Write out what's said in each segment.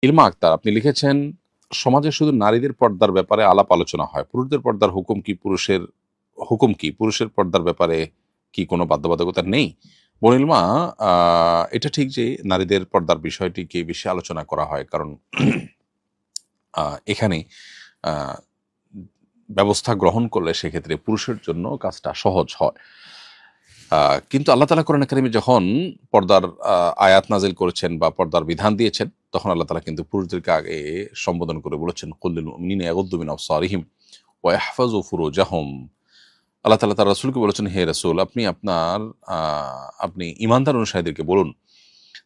ইলমা আক্তার আপনি লিখেছেন, সমাজে শুধু নারীদের পর্দার ব্যাপারে আলাপ আলোচনা হয়, পুরুষদের পর্দার হুকুম কি পুরুষের পর্দার ব্যাপারে কি কোনো বাধ্যবাধকতা নেই? বোন ইলমা, এটা ঠিক যে নারীদের পর্দার বিষয়টিকে বেশি আলোচনা করা হয়, কারণ এখানে আহ, ব্যবস্থা গ্রহণ করলে সেক্ষেত্রে পুরুষের জন্য কাজটা সহজ হয়। কিন্তু আল্লাহ তাআলা কোরআন কারিমে যখন পর্দার আয়াত নাজিল করেছেন বা পর্দার বিধান দিয়েছেন, তখন আল্লাহ তাআলা কিন্তু পুরুষদেরকে আগে সম্বোধন করে বলেছেন, কুল লিল মুমিনিনা ইয়াগুদ্দু মিন আবসারিহিম ওয়া ইয়াহফাযু ফুরুজাহুম। আল্লাহ তাআলা তার রাসূলকে বলেছেন, হে রাসূল, আপনি ঈমানদার অনুসারীদেরকে বলুন,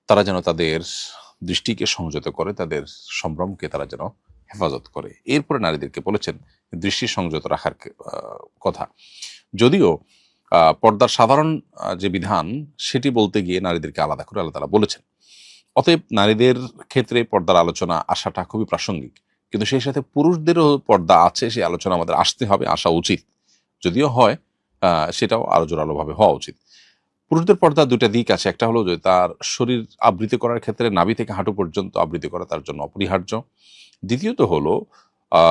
তারা যেন তাদের দৃষ্টিকে সংযত করে, তাদের সম্ভ্রমকে তারা যেন হেফাজত করে। এরপরে নারীদেরকে বলেছেন দৃষ্টি সংযত রাখার কথা। যদিও পর্দার সাধারণ যে বিধান সেটি বলতে গিয়ে নারীদেরকে আলাদা করে আল্লাহ তাআলা বলেছেন। অতএব নারীদের ক্ষেত্রে পর্দার আলোচনা আসাটা খুবই প্রাসঙ্গিক। কিন্তু সেই সাথে পুরুষদেরও পর্দা আছে, সেই আলোচনা আমাদের আসতে হবে, আসা উচিত। যদিও হয়, সেটাও আরো জোরালোভাবে হওয়া উচিত। পুরুষদের পর্দার ২ টা দিক আছে। একটা হলো যে তার শরীর আবৃত করার ক্ষেত্রে নাভি থেকে হাঁটু পর্যন্ত আবৃত করা তার জন্য অপরিহার্য। দ্বিতীয়ত হলো আ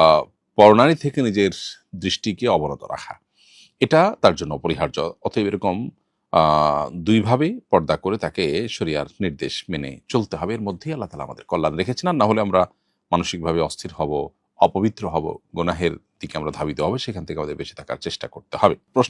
পরনারী থেকে নিজের দৃষ্টিকে অবনত রাখা। এটা তার জন্য অপরিহার্য। অতএব এরকম ২ ভাবে পর্দা করে তাকে শরিয়ার নির্দেশ মেনে চলতে হবে। এর মধ্যেই আল্লাহ তাআলা আমাদের কল্যাণ রেখেছেন। আর না হলে আমরা মানসিকভাবে অস্থির হব, অপবিত্র হব, গুনাহের দিকে আমরা ধাবিত হব। সেখান থেকে আমাদের বেঁচে থাকার চেষ্টা করতে হবে।